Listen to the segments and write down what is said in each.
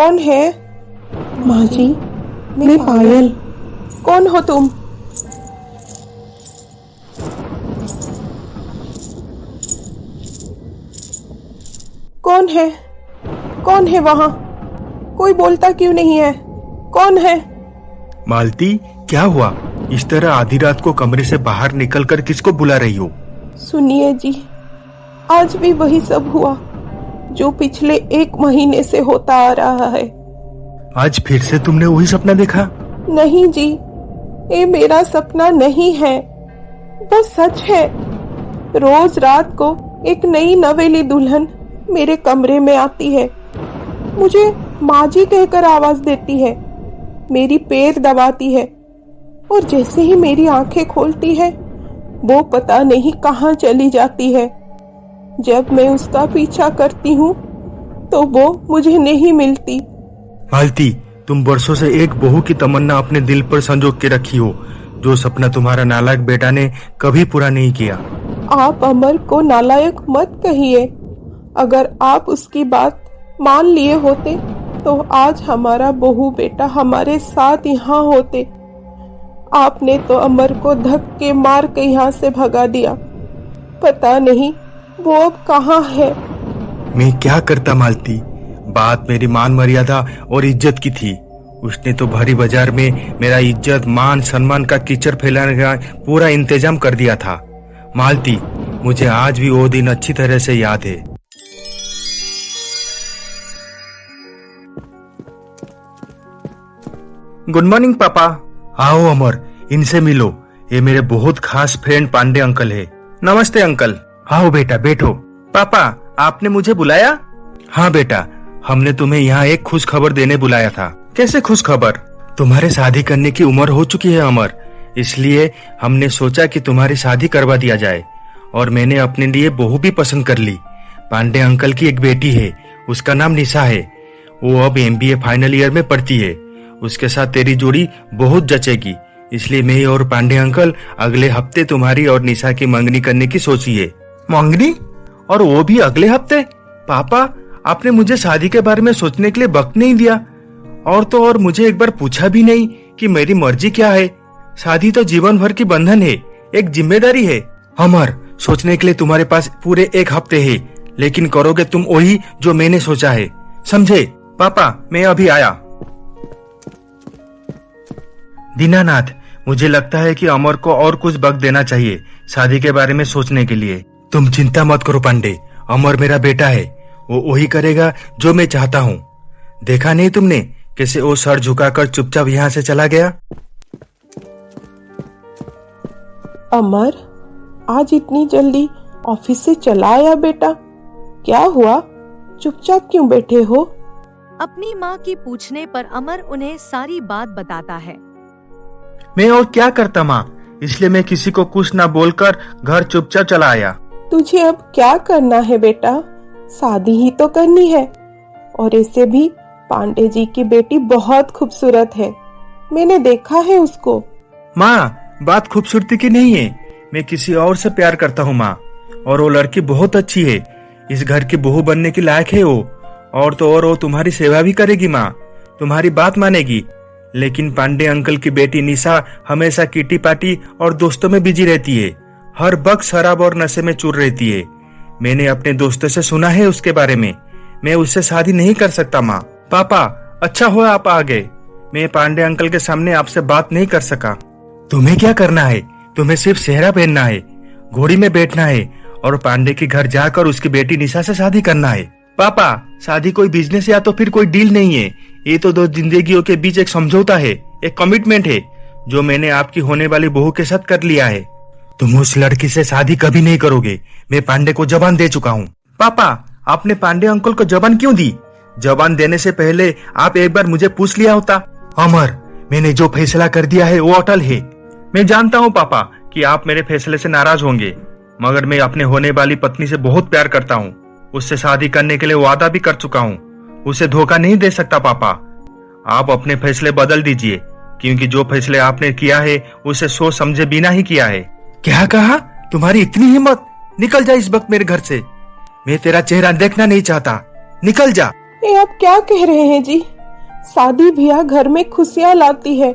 कौन है? माँ जी, मैं पायल। कौन हो तुम? कौन है? कौन है वहाँ? कोई बोलता क्यों नहीं है? कौन है? मालती, क्या हुआ? इस तरह आधी रात को कमरे से बाहर निकलकर किसको बुला रही हो? सुनिए जी, आज भी वही सब हुआ जो पिछले 1 महीने से होता आ रहा है। आज फिर से तुमने वही सपना देखा? नहीं जी, ये मेरा सपना नहीं है, बस सच है। रोज रात को एक नई नवेली दुल्हन मेरे कमरे में आती है, मुझे माँ जी कहकर आवाज देती है, मेरी पैर दबाती है और जैसे ही मेरी आंखें खोलती है वो पता नहीं कहाँ चली जाती है। जब मैं उसका पीछा करती हूँ तो वो मुझे नहीं मिलती। मालती, तुम वर्षों से एक बहू की तमन्ना अपने दिल पर संजो के रखी हो, जो सपना तुम्हारा नालायक बेटा ने कभी पूरा नहीं किया। आप अमर को नालायक मत कहिए। अगर आप उसकी बात मान लिए होते तो आज हमारा बहू बेटा हमारे साथ यहाँ होते। आपने तो अमर को धक्के मार के यहाँ से भगा दिया। पता नहीं वो अब कहाँ है। मैं क्या करता मालती, बात मेरी मान मर्यादा और इज्जत की थी। उसने तो भरी बाजार में मेरा इज्जत मान सम्मान का कीचड़ फैलाने का पूरा इंतजाम कर दिया था। मालती, मुझे आज भी वो दिन अच्छी तरह से याद है। गुड मॉर्निंग पापा। आओ अमर, इनसे मिलो, ये मेरे बहुत खास फ्रेंड पांडे अंकल है। नमस्ते अंकल। आओ बेटा बैठो। पापा, आपने मुझे बुलाया? हाँ बेटा, हमने तुम्हें यहाँ एक खुश खबर देने बुलाया था। कैसे खुश खबर? तुम्हारे शादी करने की उम्र हो चुकी है अमर, इसलिए हमने सोचा कि तुम्हारी शादी करवा दिया जाए। और मैंने अपने लिए बहू भी पसंद कर ली। पांडे अंकल की एक बेटी है, उसका नाम निशा है। वो अब MBA फाइनल ईयर में पढ़ती है। उसके साथ तेरी जोड़ी बहुत जचेगी, इसलिए मैं और पांडे अंकल अगले हफ्ते तुम्हारी और निशा की मंगनी करने की सोची है। मंगनी? और वो भी अगले हफ्ते? पापा, आपने मुझे शादी के बारे में सोचने के लिए वक्त नहीं दिया, और तो और मुझे एक बार पूछा भी नहीं कि मेरी मर्जी क्या है। शादी तो जीवन भर की बंधन है, एक जिम्मेदारी है। अमर, सोचने के लिए तुम्हारे पास पूरे 1 हफ्ते है, लेकिन करोगे तुम वही जो मैंने सोचा है, समझे? पापा, मैं अभी आया। दीनानाथ, मुझे लगता है कि अमर को और कुछ वक्त देना चाहिए शादी के बारे में सोचने के लिए। तुम चिंता मत करो पांडे, अमर मेरा बेटा है, वो वही करेगा जो मैं चाहता हूँ। देखा नहीं तुमने कैसे वो सर झुकाकर चुपचाप यहाँ से चला गया? अमर, आज इतनी जल्दी ऑफिस से चला आया बेटा? क्या हुआ, चुपचाप क्यों बैठे हो? अपनी माँ की पूछने पर अमर उन्हें सारी बात बताता है। मैं और क्या करता माँ, इसलिए मैं किसी को कुछ ना बोलकर घर चुपचाप चला आया। तुझे अब क्या करना है बेटा? शादी ही तो करनी है, और ऐसे भी पांडे जी की बेटी बहुत खूबसूरत है, मैंने देखा है उसको। माँ, बात खूबसूरती की नहीं है, मैं किसी और से प्यार करता हूँ माँ, और वो लड़की बहुत अच्छी है, इस घर की बहू बनने की लायक है वो। और तो और वो तुम्हारी सेवा भी करेगी माँ, तुम्हारी बात मानेगी। लेकिन पांडे अंकल की बेटी निशा हमेशा किटी पार्टी और दोस्तों में बिजी रहती है, हर वक्त शराब और नशे में चूर रहती है। मैंने अपने दोस्तों से सुना है उसके बारे में, मैं उससे शादी नहीं कर सकता माँ। पापा, अच्छा हुआ आप आ गए, मैं पांडे अंकल के सामने आपसे बात नहीं कर सका। तुम्हें क्या करना है? तुम्हें सिर्फ सेहरा पहनना है, घोड़ी में बैठना है और पांडे के घर जाकर उसकी बेटी निशा से शादी करना है। पापा, शादी कोई बिजनेस या तो फिर कोई डील नहीं है, ये तो 2 जिंदगियों के बीच एक समझौता है, एक कमिटमेंट है, जो मैंने आपकी होने वाली बहू के साथ कर लिया है। तुम उस लड़की से शादी कभी नहीं करोगे, मैं पांडे को जबान दे चुका हूँ। पापा, आपने पांडे अंकल को जबान क्यों दी? जबान देने से पहले आप एक बार मुझे पूछ लिया होता। अमर, मैंने जो फैसला कर दिया है वो अटल है। मैं जानता हूँ पापा कि आप मेरे फैसले से नाराज होंगे, मगर मैं अपने होने वाली पत्नी से बहुत प्यार करता हूँ, उससे शादी करने के लिए वादा भी कर चुका हूँ, उसे धोखा नहीं दे सकता। पापा, आप अपने फैसले बदल दीजिए, क्योंकि जो फैसले आपने किया है उसे सोच समझे बिना ही किया है। क्या कहा? तुम्हारी इतनी हिम्मत? निकल जा इस वक्त मेरे घर से, मैं तेरा चेहरा देखना नहीं चाहता, निकल जा। ये आप क्या कह रहे हैं जी? शादी ब्याह घर में खुशियां लाती है,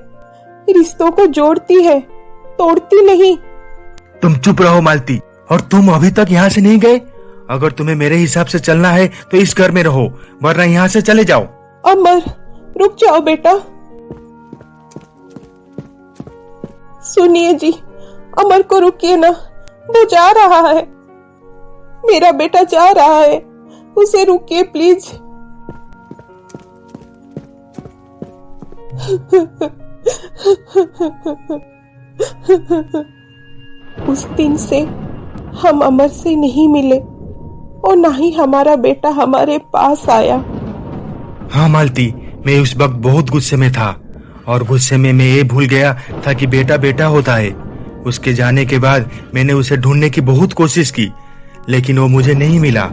रिश्तों को जोड़ती है, तोड़ती नहीं। तुम चुप रहो मालती। और तुम अभी तक यहाँ से नहीं गए? अगर तुम्हें मेरे हिसाब से चलना है तो इस घर में रहो, वरना यहाँ से चले जाओ। अमर रुक जाओ बेटा। सुनिए जी, अमर को रुकिए ना, वो जा रहा है, मेरा बेटा जा रहा है, उसे रुकिए प्लीज। उस दिन से हम अमर से नहीं मिले और ना ही हमारा बेटा हमारे पास आया। हाँ मालती, मैं उस वक्त बहुत गुस्से में था और गुस्से में मैं ये भूल गया था कि बेटा बेटा होता है। उसके जाने के बाद मैंने उसे ढूंढने की बहुत कोशिश की, लेकिन वो मुझे नहीं मिला।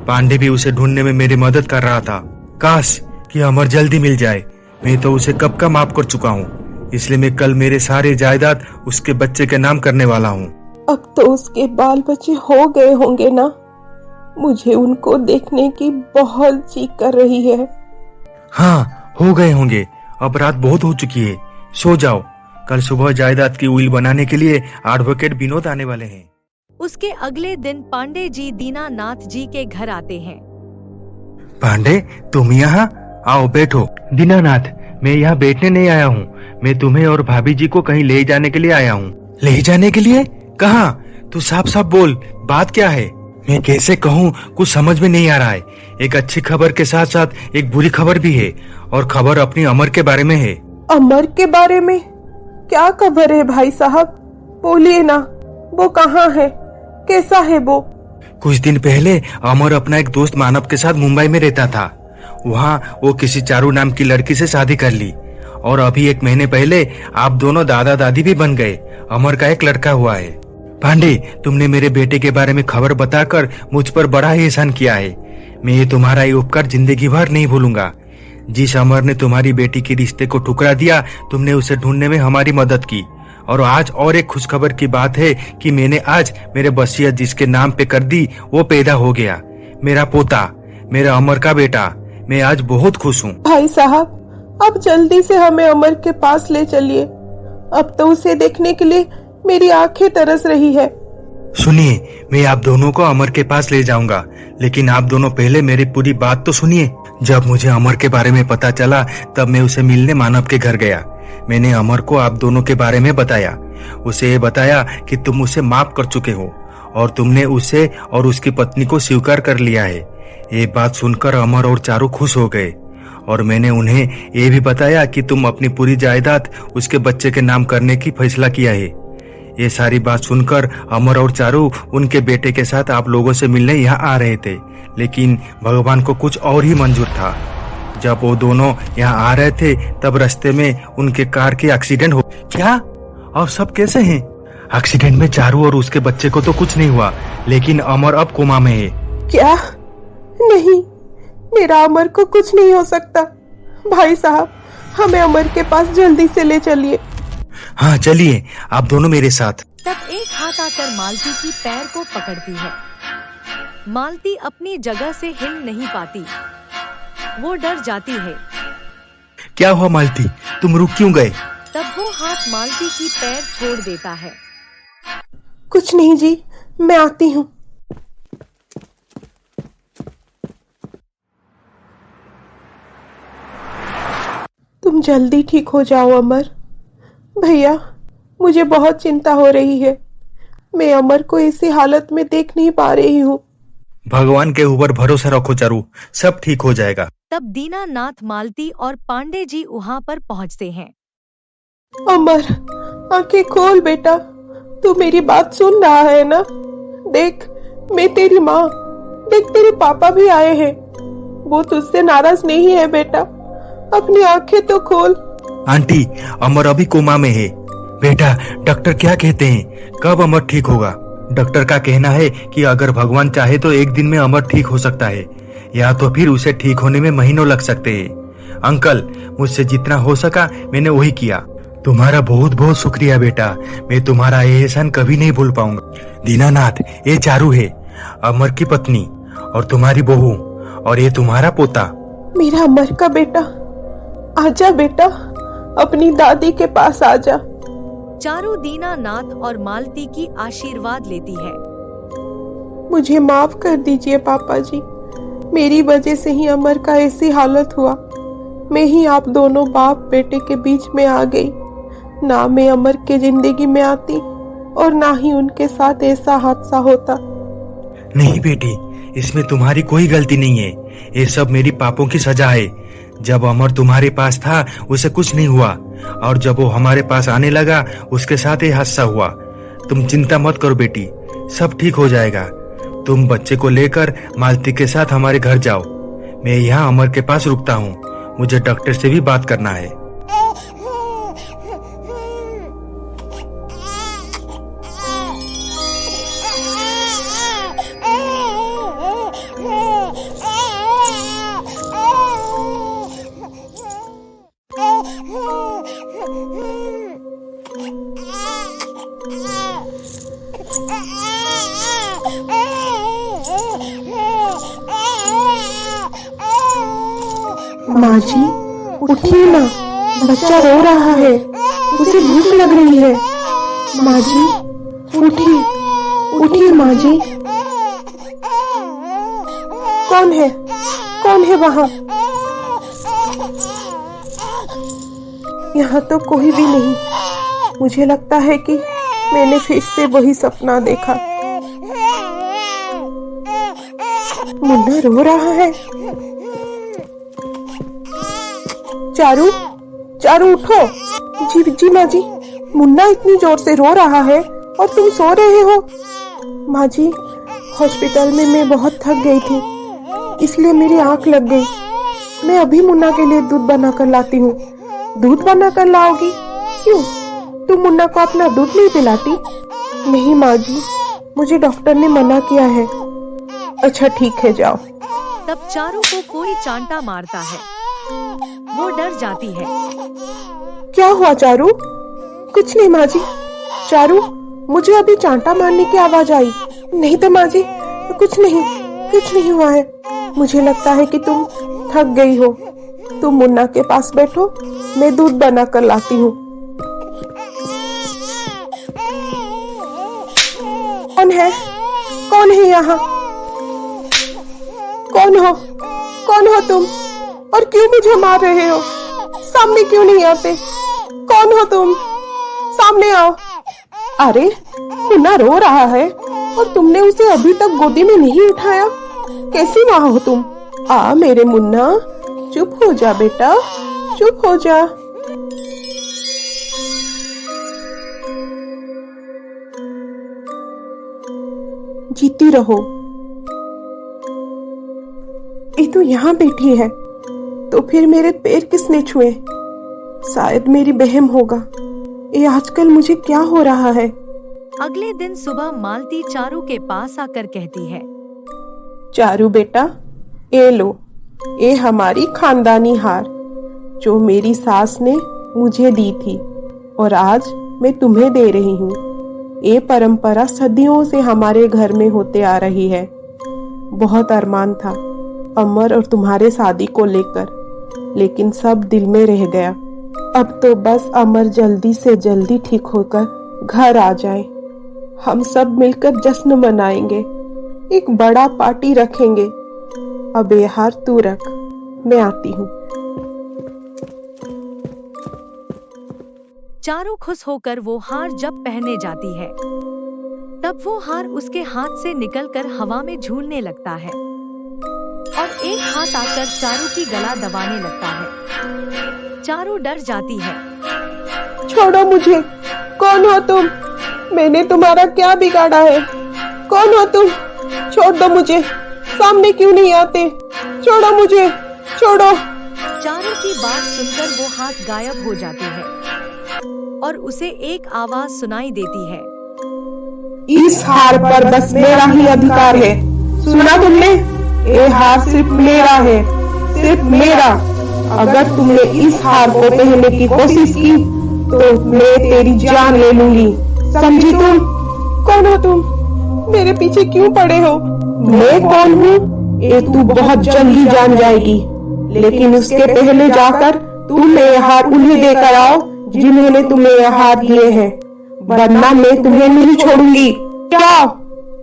पांडे भी उसे ढूंढने में मेरी मदद कर रहा था। काश कि अमर जल्दी मिल जाए। मैं तो उसे कब का माफ कर चुका हूँ, इसलिए मैं कल मेरे सारे जायदाद उसके बच्चे के नाम करने वाला हूँ। अब तो उसके बाल बच्चे हो गए होंगे ना? मुझे उनको देखने की बहुत जी कर रही है। हाँ, हो गए होंगे। अब रात बहुत हो चुकी है, सो जाओ। कल सुबह जायदाद की उइल बनाने के लिए एडवोकेट विनोद आने वाले हैं। उसके अगले दिन पांडे जी दीनानाथ जी के घर आते हैं। पांडे, तुम यहाँ आओ, बैठो। दीनानाथ, मैं यहाँ बैठने नहीं आया हूँ, मैं तुम्हें और भाभी जी को कहीं ले जाने के लिए आया हूँ। ले जाने के लिए? कहाँ? तू साफ साफ बोल, बात क्या है? मैं कैसे कहूँ, कुछ समझ में नहीं आ रहा है। एक अच्छी खबर के साथ साथ एक बुरी खबर भी है, और खबर अपनी अमर के बारे में है। अमर के बारे में? क्या खबर है भाई साहब, बोलिए ना। वो कहाँ है, कैसा है वो? कुछ दिन पहले अमर अपना एक दोस्त मानव के साथ मुंबई में रहता था। वहाँ वो किसी चारू नाम की लड़की से शादी कर ली, और अभी 1 महीने पहले आप दोनों दादा दादी भी बन गए। अमर का एक लड़का हुआ है। पांडे, तुमने मेरे बेटे के बारे में खबर बताकर मुझ पर बड़ा ही एहसान किया है। मैं ये तुम्हारा ये उपकार जिंदगी भर नहीं भूलूंगा। जिस अमर ने तुम्हारी बेटी के रिश्ते को ठुकरा दिया, तुमने उसे ढूंढने में हमारी मदद की। और आज और एक खुशखबर की बात है कि मैंने आज मेरे वसीयत जिसके नाम पे कर दी, वो पैदा हो गया। मेरा पोता, मेरा अमर का बेटा। मैं आज बहुत खुश हूँ। भाई साहब, अब जल्दी से हमें अमर के पास ले चलिए। अब तो उसे देखने के लिए मेरी आंखें तरस रही है। सुनिए, मैं आप दोनों को अमर के पास ले जाऊंगा, लेकिन आप दोनों पहले मेरी पूरी बात तो सुनिए। जब मुझे अमर के बारे में पता चला, तब मैं उसे मिलने मानव के घर गया। मैंने अमर को आप दोनों के बारे में बताया। उसे ये बताया कि तुम उसे माफ कर चुके हो और तुमने उसे और उसकी पत्नी को स्वीकार कर लिया है। ये बात सुनकर अमर और चारू खुश हो गए, और मैंने उन्हें ये भी बताया कि तुम अपनी पूरी जायदाद उसके बच्चे के नाम करने की फैसला किया है। ये सारी बात सुनकर अमर और चारू उनके बेटे के साथ आप लोगों से मिलने यहाँ आ रहे थे, लेकिन भगवान को कुछ और ही मंजूर था। जब वो दोनों यहाँ आ रहे थे, तब रास्ते में उनके कार की एक्सीडेंट हो। क्या? और सब कैसे हैं? एक्सीडेंट में चारू और उसके बच्चे को तो कुछ नहीं हुआ, लेकिन अमर अब कोमा में है। क्या? नहीं, मेरा अमर को कुछ नहीं हो सकता। भाई साहब, हमें अमर के पास जल्दी से ले चलिए। हाँ चलिए, आप दोनों मेरे साथ। तब एक हाथ आकर मालती की पैर को पकड़ती है। मालती अपनी जगह से हिल नहीं पाती, वो डर जाती है। क्या हुआ मालती, तुम रुक क्यों गए? तब वो हाथ मालती की पैर छोड़ देता है। कुछ नहीं जी, मैं आती हूँ। तुम जल्दी ठीक हो जाओ अमर। भैया, मुझे बहुत चिंता हो रही है। मैं अमर को ऐसी हालत में देख नहीं पा रही हूँ। भगवान के ऊपर भरोसा रखो चारू, सब ठीक हो जाएगा। तब दीनानाथ, मालती और पांडे जी वहाँ पर पहुँचते हैं। अमर, आंखें खोल बेटा, तू मेरी बात सुन रहा है ना? देख, मैं तेरी माँ, देख तेरे पापा भी आए हैं। वो तुझसे नाराज नहीं है बेटा, अपनी आंखें तो खोल। आंटी, अमर अभी कोमा में है। बेटा, डॉक्टर क्या कहते हैं, कब अमर ठीक होगा? डॉक्टर का कहना है कि अगर भगवान चाहे तो 1 दिन में अमर ठीक हो सकता है, या तो फिर उसे ठीक होने में महीनों लग सकते हैं। अंकल, मुझसे जितना हो सका मैंने वही किया। तुम्हारा बहुत बहुत शुक्रिया बेटा, मैं तुम्हारा ये एहसान कभी नहीं भूल पाऊंगा। दीनानाथ, ये चारू है, अमर की पत्नी, और तुम्हारी बहू, और ये तुम्हारा पोता। मेरा अमर का बेटा, आजा बेटा, अपनी दादी के पास आजा। चारू दीनानाथ और मालती की आशीर्वाद लेती है। मुझे माफ कर दीजिए पापा जी, मेरी वजह से ही अमर का ऐसी हालत हुआ। मैं ही आप दोनों बाप बेटे के बीच में आ गई। ना मैं अमर के जिंदगी में आती और ना ही उनके साथ ऐसा हादसा होता। नहीं बेटी, इसमें तुम्हारी कोई गलती नहीं है। ये सब मेरी पापों की सजा है। जब अमर तुम्हारे पास था उसे कुछ नहीं हुआ, और जब वो हमारे पास आने लगा उसके साथ ये हादसा हुआ। तुम चिंता मत करो बेटी, सब ठीक हो जाएगा। तुम बच्चे को लेकर मालती के साथ हमारे घर जाओ। मैं यहाँ अमर के पास रुकता हूँ, मुझे डॉक्टर से भी बात करना है। माँ जी, उठिए ना, बच्चा रो रहा है, उसे भूख लग रही है। माँ जी, उठिए, उठिए माँ जी। कौन है? कौन है वहाँ? यहाँ तो कोई भी नहीं। मुझे लगता है कि मैंने फिर से वही सपना देखा। मुन्ना रो रहा है। चारू, चारू उठो। जी जी माँ जी, मुन्ना इतनी जोर से रो रहा है और तुम सो रहे हो। माँ जी, हॉस्पिटल में मैं बहुत थक गई थी, इसलिए मेरी आंख लग गई। मैं अभी मुन्ना के लिए दूध बना कर लाती हूँ। दूध बना कर लाओगी? क्यों, तुम मुन्ना को अपना दूध नहीं पिलाती? नहीं माँ जी, मुझे डॉक्टर ने मना किया है। अच्छा ठीक है, जाओ। तब चारू को कोई चांटा मारता है। वो डर जाती है। क्या हुआ चारू? कुछ नहीं माँ जी। चारू, मुझे अभी चांटा मारने की आवाज आई। नहीं तो माँ जी, कुछ नहीं हुआ है। मुझे लगता है कि तुम थक गई हो। तुम मुन्ना के पास बैठो, मैं दूध बना कर लाती हूँ। कौन है? कौन है यहाँ? कौन हो तुम? और क्यों मुझे मार रहे हो? सामने क्यों नहीं आते? कौन हो तुम? सामने आओ। अरे, मुन्ना रो रहा है और तुमने उसे अभी तक गोदी में नहीं उठाया। कैसी माँ हो तुम? आ मेरे मुन्ना, चुप हो जा बेटा, चुप हो जा। जीती रहो। ये तो यहाँ बैठी है, तो फिर मेरे पैर किसने छुए? शायद मेरी बहन होगा। ये आजकल मुझे क्या हो रहा है? अगले दिन सुबह मालती चारू के पास आकर कहती है, चारू बेटा, ये लो, ये हमारी खानदानी हार जो मेरी सास ने मुझे दी थी और आज मैं तुम्हें दे रही हूँ। ये परंपरा सदियों से हमारे घर में होते आ रही है। बहुत अरमान था अमर और तुम्हारे शादी को लेकर, लेकिन सब दिल में रह गया। अब तो बस अमर जल्दी से जल्दी ठीक होकर घर आ जाए। हम सब मिलकर जश्न मनाएंगे, एक बड़ा पार्टी रखेंगे। अब ये हार तू रख, मैं आती हूँ। चारू खुश होकर वो हार जब पहनने जाती है, तब वो हार उसके हाथ से निकलकर हवा में झूलने लगता है और एक हाथ आकर चारू की गला दबाने लगता है। चारू डर जाती है। छोड़ो मुझे। कौन हो तुम? मैंने तुम्हारा क्या बिगाड़ा है? कौन हो तुम? छोड़ दो मुझे। सामने क्यों नहीं आते? छोड़ो मुझे, छोड़ो। चारू की बात सुनकर वो हाथ गायब हो जाते हैं और उसे एक आवाज सुनाई देती है, इस हार पर बस मेरा ही अधिकार है। सुना तुमने? ये हार सिर्फ मेरा है, सिर्फ मेरा। अगर तुमने इस हार को पहनने की कोशिश की तो मैं तेरी जान ले लूंगी, समझी तुम? कौन हो तुम? मेरे पीछे क्यों पड़े हो? मैं कौन हूँ ये तू बहुत जल्दी जान जाएगी, लेकिन उसके पहले जाकर तुम ये हार उन्हें देकर आओ जिन्होंने तुम्हें ये हार दिए हैं, वरना मैं तुम्हें नहीं छोड़ूंगी। जाओ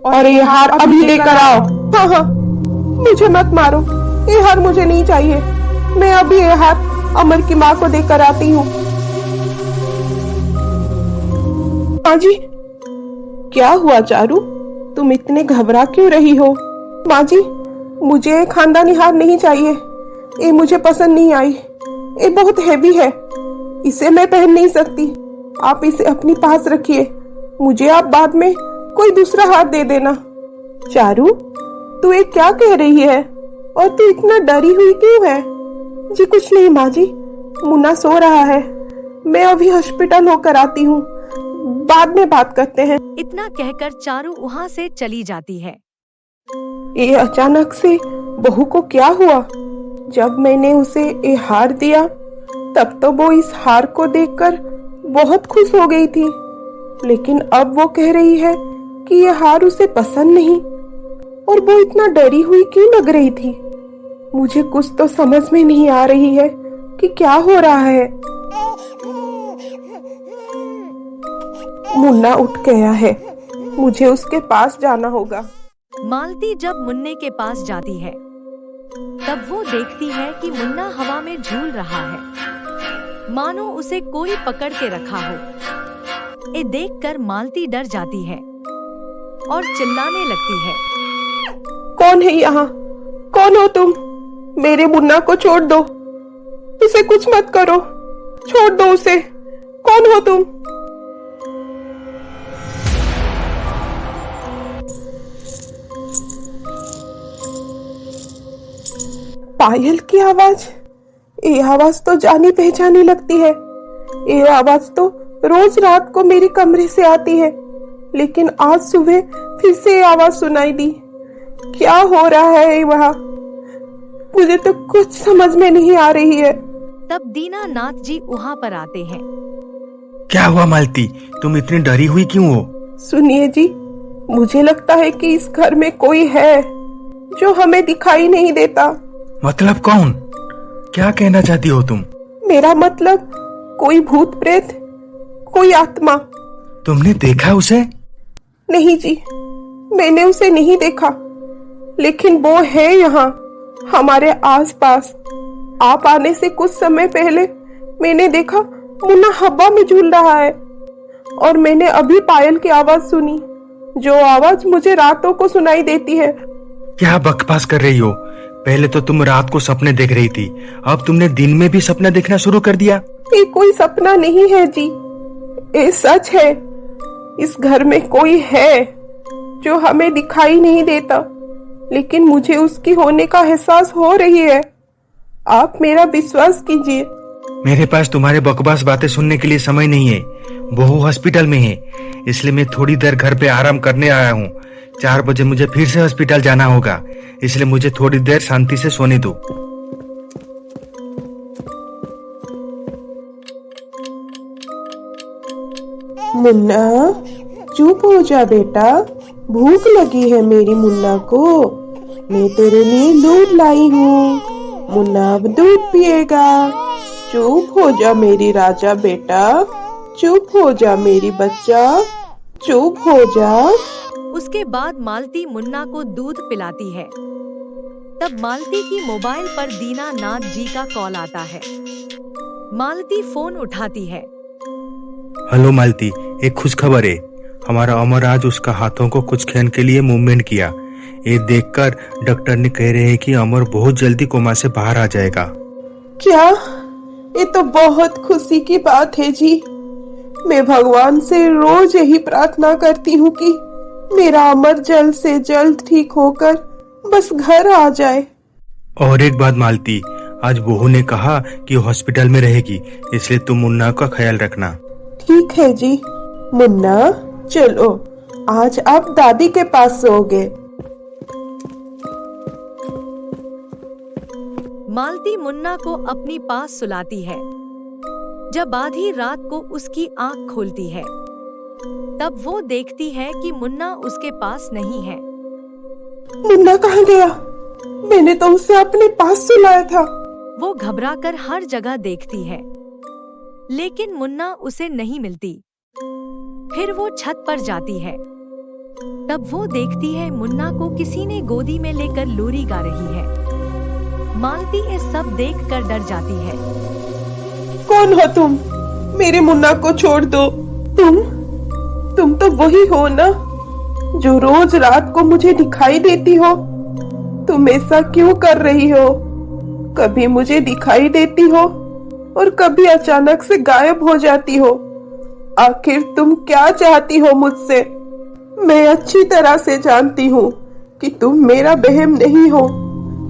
और ये हार अभी लेकर आओ। हाँ हाँ, मुझे मत मारो, ये हार मुझे नहीं चाहिए। मैं अभी ये हार अमर की माँ को देकर आती हूँ। माँ जी, क्या हुआ चारू, तुम इतने घबरा क्यों रही हो? माँ जी, मुझे खानदानी हार नहीं चाहिए, ये मुझे पसंद नहीं आई, ये बहुत हैवी है, इसे मैं पहन नहीं सकती। आप इसे अपनी पास रखिए, मुझे आप बाद में कोई दूसरा हार दे देना। चारू, तू ये क्या कह रही है और तू इतना डरी हुई क्यों है? जी कुछ नहीं माँ जी, मुन्ना सो रहा है, मैं अभी हॉस्पिटल होकर आती हूँ, बाद में बात करते हैं। इतना कहकर चारू वहाँ से चली जाती है। ये अचानक से बहू को क्या हुआ? जब मैंने उसे ये हार दिया तब तो वो इस हार को देखकर बहुत खुश हो गई थी, लेकिन अब वो कह रही है कि ये हार उसे पसंद नहीं, और वो इतना डरी हुई क्यों लग रही थी? मुझे कुछ तो समझ में नहीं आ रही है कि क्या हो रहा है। मुन्ना उठ गया है, मुझे उसके पास जाना होगा। मालती जब मुन्ने के पास जाती है तब वो देखती है कि मुन्ना हवा में झूल रहा है, मानो उसे कोई पकड़ के रखा हो। ये देखकर मालती डर जाती है और चिल्लाने लगती है। कौन है यहाँ? कौन हो तुम? मेरे मुन्ना को छोड़ दो, उसे कुछ मत करो, छोड़ दो उसे। कौन हो तुम? पायल की आवाज? ये आवाज तो जानी पहचानी लगती है। ये आवाज तो रोज रात को मेरे कमरे से आती है, लेकिन आज सुबह फिर से ये आवाज सुनाई दी। क्या हो रहा है वहाँ? मुझे तो कुछ समझ में नहीं आ रही है। तब दीनानाथ जी वहाँ पर आते हैं। क्या हुआ मालती, तुम इतनी डरी हुई क्यों हो? सुनिए जी, मुझे लगता है कि इस घर में कोई है जो हमें दिखाई नहीं देता। मतलब कौन? क्या कहना चाहती हो तुम? मेरा मतलब कोई भूत प्रेत, कोई आत्मा। तुमने देखा उसे? नहीं जी, मैंने उसे नहीं देखा, लेकिन वो है यहाँ हमारे आसपास। आप आने से कुछ समय पहले मैंने देखा मुन्ना हवा में झूल रहा है, और मैंने अभी पायल की आवाज सुनी, जो आवाज मुझे रातों को सुनाई देती है। क्या बकवास कर रही हो? पहले तो तुम रात को सपने देख रही थी, अब तुमने दिन में भी सपना देखना शुरू कर दिया। ये कोई सपना नहीं है जी, ये सच है। इस घर में कोई है जो हमें दिखाई नहीं देता, लेकिन मुझे उसकी होने का एहसास हो रही है। आप मेरा विश्वास कीजिए। मेरे पास तुम्हारे बकवास बातें सुनने के लिए समय नहीं है। बहू हॉस्पिटल में है, इसलिए मैं थोड़ी देर घर पे आराम करने आया हूँ। 4 बजे मुझे फिर से हॉस्पिटल जाना होगा, इसलिए मुझे थोड़ी देर शांति से सोने दो। मुन्ना, चुप हो जा बेटा, भूख लगी है मेरी मुन्ना को। मैं तेरे लिए दूध लाई हूँ, मुन्ना अब दूध पिएगा। चुप हो जा मेरी राजा बेटा, चुप हो जा मेरी बच्चा, चुप हो जा। उसके बाद मालती मुन्ना को दूध पिलाती है। तब मालती की मोबाइल पर दीनानाथ जी का कॉल आता है। मालती फोन उठाती है। हेलो मालती, एक खुश खबर है। हमारा अमर आज उसका हाथों को कुछ क्षण के लिए मूवमेंट किया। ये देखकर डॉक्टर ने कह रहे हैं कि अमर बहुत जल्दी कोमा से बाहर आ जाएगा। क्या? ये तो बहुत खुशी की बात है जी। मैं भगवान से रोज यही प्रार्थना करती हूँ कि मेरा अमर जल्द से जल्द ठीक होकर बस घर आ जाए। और एक बात मालती, आज बहू ने कहा कि हॉस्पिटल में रहेगी, इसलिए तुम मुन्ना का ख्याल रखना। ठीक है जी। मुन्ना, चलो आज आप दादी के पास सोओगे। मालती मुन्ना को अपनी पास सुलाती है। जब आधी रात को उसकी आंख खुलती है, तब वो देखती है कि मुन्ना उसके पास नहीं है। मुन्ना कहाँ गया? मैंने तो उसे अपने पास सुलाया था। वो घबराकर हर जगह देखती है, लेकिन मुन्ना उसे नहीं मिलती। फिर वो छत पर जाती है। तब वो देखती है मुन्ना को किसी ने गोदी में लेकर लोरी गा रही है। मालती ये सब देखकर डर जाती है। कौन हो तुम? मेरे मुन्ना को छोड़ दो। तुम तो वही हो ना जो रोज रात को मुझे दिखाई देती हो। तुम ऐसा क्यों कर रही हो? कभी मुझे दिखाई देती हो और कभी अचानक से गायब हो जाती हो। आखिर तुम क्या चाहती हो मुझसे? मैं अच्छी तरह से जानती हूँ कि तुम मेरा वहम नहीं हो,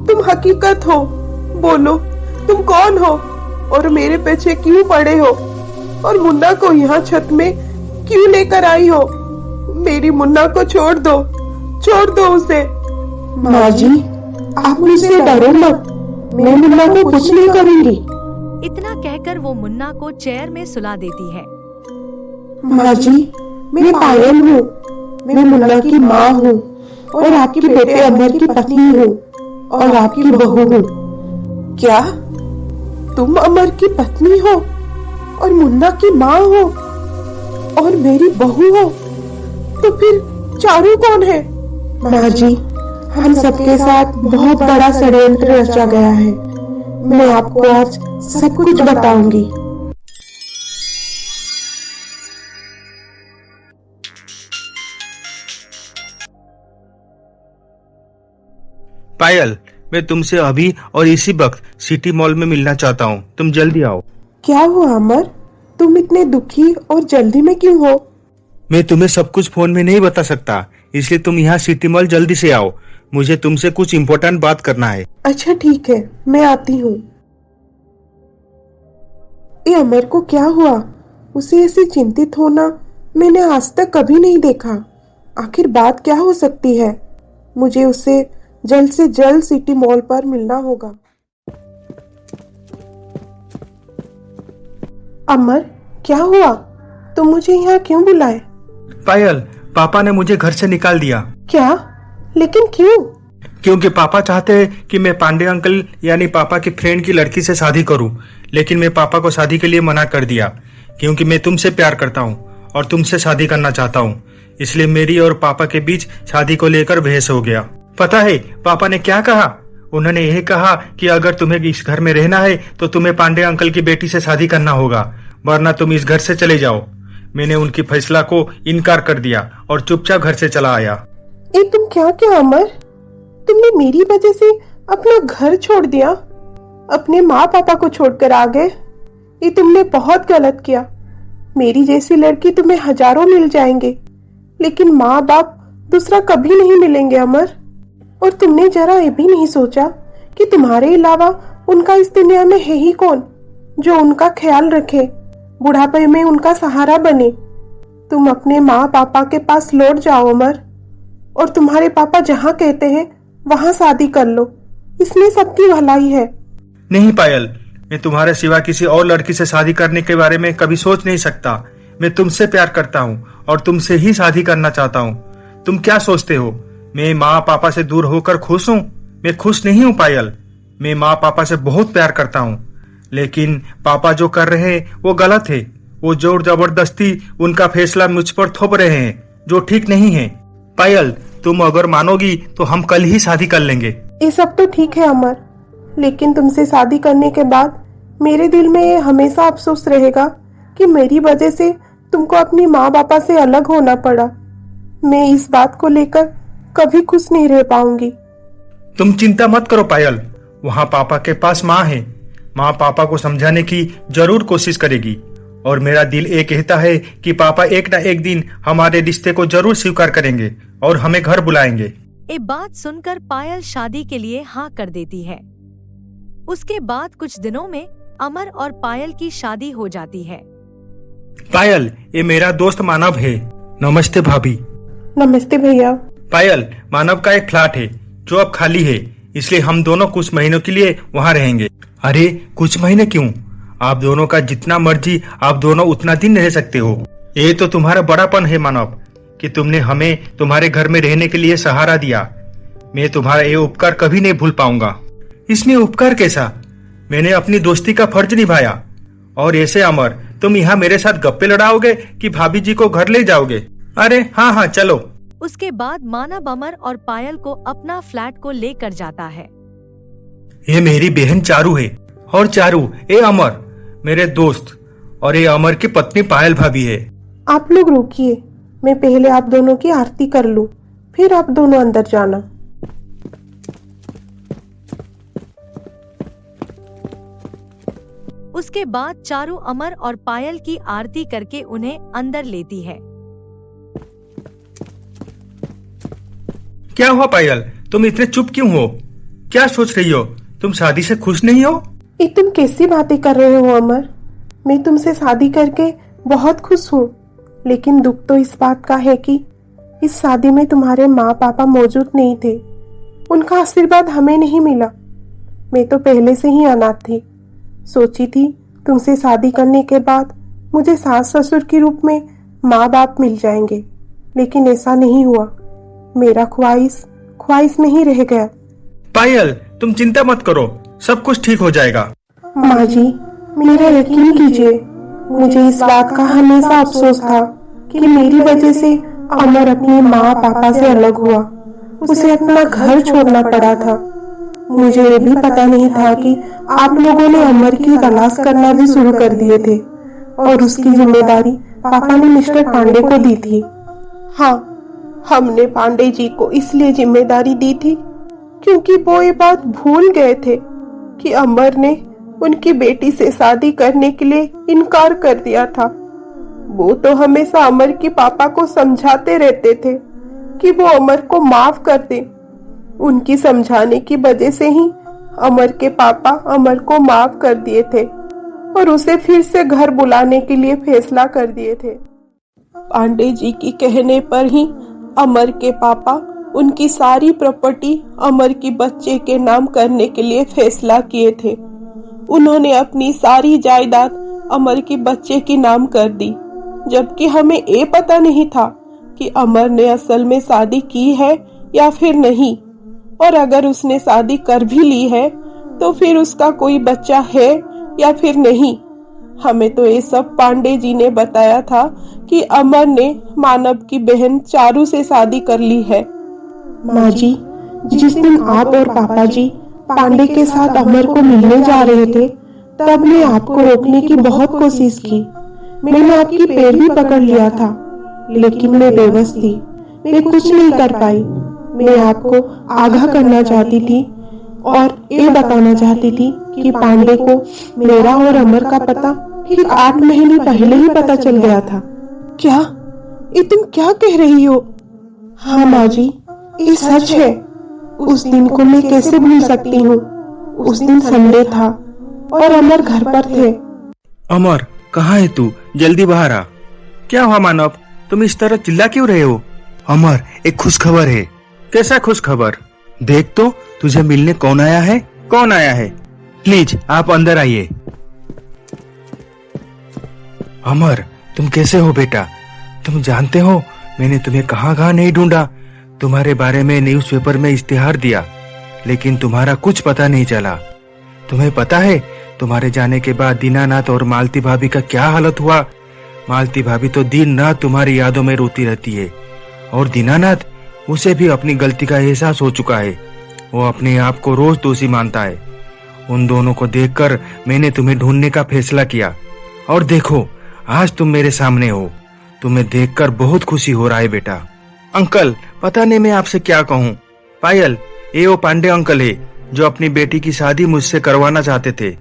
तुम हकीकत हो। बोलो, तुम कौन हो और मेरे पीछे क्यों पड़े हो और मुन्ना को यहाँ छत में क्यों लेकर आई हो? मेरी मुन्ना को छोड़ दो उसे। माँ जी, आप मुझसे डरो मत, मैं मुन्ना को कुछ नहीं करूंगी। इतना कहकर वो मुन्ना को चेयर में सुला देती है। माँ जी, मैं पायल हूँ, मैं मुन्ना की माँ हूँ और आपके बेटे अमर की पत्नी हूँ और आपकी बहू हूँ। क्या तुम अमर की पत्नी हो और मुन्ना की माँ हो और मेरी बहू हो? तो फिर चारू कौन है? माँ जी, हम सबके साथ बहुत बड़ा षड्यंत्र रचा गया है। मैं आपको आज सब कुछ बताऊंगी। पायल, मैं तुमसे अभी और इसी वक्त सिटी मॉल में मिलना चाहता हूँ। तुम जल्दी आओ। क्या हुआ अमर? तुम इतने दुखी और जल्दी में क्यों हो? मैं तुम्हें सब कुछ फोन में नहीं बता सकता, इसलिए तुम यहाँ सिटी मॉल जल्दी से आओ। मुझे तुमसे कुछ इम्पोर्टेंट बात करना है। अच्छा ठीक है, मैं आती हूँ। ये अमर को क्या हुआ? उसे ऐसे चिंतित होना मैंने आज तक कभी नहीं देखा। आखिर बात क्या हो सकती है? मुझे उसे जल्द से जल्द सिटी मॉल पर मिलना होगा। अमर, क्या हुआ? तुम मुझे यहाँ क्यों बुलाए? पायल, पापा ने मुझे घर से निकाल दिया। क्या? लेकिन क्यों? क्योंकि पापा चाहते हैं कि मैं पांडे अंकल यानी पापा के फ्रेंड की लड़की से शादी करूं, लेकिन मैं पापा को शादी के लिए मना कर दिया क्योंकि मैं तुमसे प्यार करता हूं और तुमसे शादी करना चाहता हूं। इसलिए मेरी और पापा के बीच शादी को लेकर बहस हो गया। पता है पापा ने क्या कहा? उन्होंने यही कहा कि अगर तुम्हें इस घर में रहना है तो तुम्हें पांडे अंकल की बेटी से शादी करना होगा, वरना तुम इस घर से चले जाओ। मैंने उनकी फैसला को इनकार कर दिया और चुपचाप घर से चला आया। ये तुम क्या क्या अमर? तुमने मेरी वजह से अपना घर छोड़ दिया, अपने माँ पापा को छोड़कर आ गए। ये तुमने बहुत गलत किया। मेरी जैसी लड़की तुम्हें हजारों मिल जाएंगे, लेकिन माँ बाप दूसरा कभी नहीं मिलेंगे अमर। और तुमने जरा ये भी नहीं सोचा कि तुम्हारे अलावा उनका इस दुनिया में है ही कौन जो उनका ख्याल रखे, बुढ़ापे में उनका सहारा बने। तुम अपने माँ पापा के पास लौट जाओ अमर, और तुम्हारे पापा जहाँ कहते हैं वहाँ शादी कर लो, इसमें सबकी भलाई है। नहीं पायल, मैं तुम्हारे सिवा किसी और लड़की से शादी करने के बारे में कभी सोच नहीं सकता। मैं तुमसे प्यार करता हूँ और तुमसे ही शादी करना चाहता हूँ। तुम क्या सोचते हो मैं माँ पापा से दूर होकर खुश हूँ? मैं खुश नहीं हूँ पायल। मैं माँ पापा से बहुत प्यार करता हूँ, लेकिन पापा जो कर रहे हैं वो गलत है। वो जोर जबरदस्ती उनका फैसला मुझ पर थोप रहे हैं, जो ठीक नहीं है। पायल, तुम अगर मानोगी तो हम कल ही शादी कर लेंगे। ये सब तो ठीक है अमर, लेकिन तुमसे शादी करने के बाद मेरे दिल में ये हमेशा अफसोस रहेगा कि मेरी वजह से तुमको अपनी माँ बापा से अलग होना पड़ा। मैं इस बात को लेकर कभी खुश नहीं रह पाऊंगी। तुम चिंता मत करो पायल, वहाँ पापा के पास माँ है। माँ पापा को समझाने की जरूर कोशिश करेगी और मेरा दिल ये कहता है कि पापा एक ना एक दिन हमारे रिश्ते को जरूर स्वीकार करेंगे और हमें घर बुलाएंगे। ये बात सुनकर पायल शादी के लिए हाँ कर देती है। उसके बाद कुछ दिनों में अमर और पायल की शादी हो जाती है। पायल, ये मेरा दोस्त मानव है। नमस्ते भाभी। नमस्ते भैया। पायल, मानव का एक फ्लैट है जो अब खाली है, इसलिए हम दोनों कुछ महीनों के लिए वहाँ रहेंगे। अरे कुछ महीने क्यों? आप दोनों का जितना मर्जी आप दोनों उतना दिन रह सकते हो। ये तो तुम्हारा बड़ापन है मानव कि तुमने हमें तुम्हारे घर में रहने के लिए सहारा दिया। मैं तुम्हारा ये उपकार कभी नहीं भूल पाऊंगा। इसमें उपकार कैसा? मैंने अपनी दोस्ती का फर्ज निभाया। और ऐसे अमर, तुम यहाँ मेरे साथ गप्पे लड़ाओगे कि भाभी जी को घर ले जाओगे? अरे हाँ हाँ चलो। उसके बाद मानव अमर और पायल को अपना फ्लैट को लेकर जाता है। ये मेरी बहन चारू है, और चारू ये अमर मेरे दोस्त, और ये अमर की पत्नी पायल भाभी है। आप लोग रुकिए, मैं पहले आप दोनों की आरती कर लूं, फिर आप दोनों अंदर जाना। उसके बाद चारू अमर और पायल की आरती करके उन्हें अंदर लेती है। क्या हुआ पायल, तुम इतने चुप क्यों हो? क्या सोच रही हो? तुम शादी से खुश नहीं हो? ये तुम कैसी बातें कर रहे हो अमर? मैं तुमसे शादी करके बहुत खुश हूँ, लेकिन दुख तो इस बात का है कि इस शादी में तुम्हारे माँ पापा मौजूद नहीं थे। उनका आशीर्वाद हमें नहीं मिला। मैं तो पहले से ही अनाथ थी। सोची थी तुमसे शादी करने के बाद मुझे सास ससुर के रूप में माँ बाप मिल जाएंगे, लेकिन ऐसा नहीं हुआ। मेरा ख्वाहिश में ही रह गया। पायल, तुम चिंता मत करो, सब कुछ ठीक हो जाएगा। माँ जी, मेरा यकीन कीजिए, मुझे इस बात का हमेशा अफसोस था कि मेरी वजह से अमर अपनी माँ पापा से अलग हुआ। उसे अपना घर छोड़ना पड़ा था। मुझे ये भी पता नहीं था कि आप लोगों ने अमर की तलाश करना भी शुरू कर दिए थे, और उसकी जिम्मेदारी पापा ने मिस्टर पांडे को दी थी। हाँ, हमने पांडे जी को इसलिए जिम्मेदारी दी थी क्योंकि वो ये बात भूल गए थे कि अमर ने उनकी बेटी से शादी करने के लिए इनकार कर दिया था। वो तो हमेशा अमर के पापा को समझाते रहते थे कि वो अमर को माफ कर दे। उनकी समझाने की वजह से ही अमर के पापा अमर को माफ कर दिए थे और उसे फिर से घर बुलाने के लिए फैसला कर दिए थे। पांडे जी की कहने पर ही अमर के पापा उनकी सारी प्रॉपर्टी अमर की बच्चे के नाम करने के लिए फैसला किए थे। उन्होंने अपनी सारी जायदाद अमर के बच्चे के नाम कर दी, जबकि हमें ये पता नहीं था कि अमर ने असल में शादी की है या फिर नहीं, और अगर उसने शादी कर भी ली है तो फिर उसका कोई बच्चा है या फिर नहीं। हमें तो ये सब पांडे जी ने बताया था कि अमर ने मानव की बहन चारू से शादी कर ली है। माँ जी, जिस दिन आप और पापा जी पांडे के साथ अमर को मिलने जा रहे थे, तब मैं आपको रोकने की बहुत कोशिश की। मैंने आपकी पैर भी पकड़ लिया था, लेकिन मैं बेबस थी। मैं कुछ नहीं कर पाई। मैं आपको आगाह करना चाहती थी और ये बताना चाहती थी कि पांडे को मेरा और अमर का पता ठीक 8 महीने पहले ही पता चल गया था। क्या? ये तुम क्या कह रही हो? हाँ माँ जी, ये सच है। उस दिन को मैं कैसे भूल सकती हूँ? उस दिन संडे था और अमर घर पर थे। अमर, कहाँ है तू? जल्दी बाहर आ। क्या हुआ मानव, तुम इस तरह चिल्ला क्यों रहे हो? अमर, एक खुश खबर है। कैसा खुश खबर? देख तो, तुझे मिलने कौन आया है? कौन आया है? प्लीज आप अंदर आइए। अमर, तुम कैसे हो बेटा? तुम जानते हो मैंने तुम्हें कहाँ कहाँ नहीं ढूंढा। तुम्हारे बारे में न्यूज़पेपर में इश्तिहार दिया, लेकिन तुम्हारा कुछ पता नहीं चला। तुम्हें पता है तुम्हारे जाने के बाद दीनानाथ और मालती भाभी का क्या हालत हुआ? मालती भाभी तो दिन रात तुम्हारी यादों में रोती रहती है, और दीनानाथ, उसे भी अपनी गलती का एहसास हो चुका है। वो अपने आप को रोज दोषी मानता है। उन दोनों को देखकर मैंने तुम्हें ढूंढने का फैसला किया, और देखो आज तुम मेरे सामने हो। तुम्हें देखकर बहुत खुशी हो रहा है बेटा। अंकल, पता नहीं मैं आपसे क्या कहूँ। पायल, ये वो पांडे अंकल है जो अपनी बेटी की शादी मुझसे करवाना चाहते थे,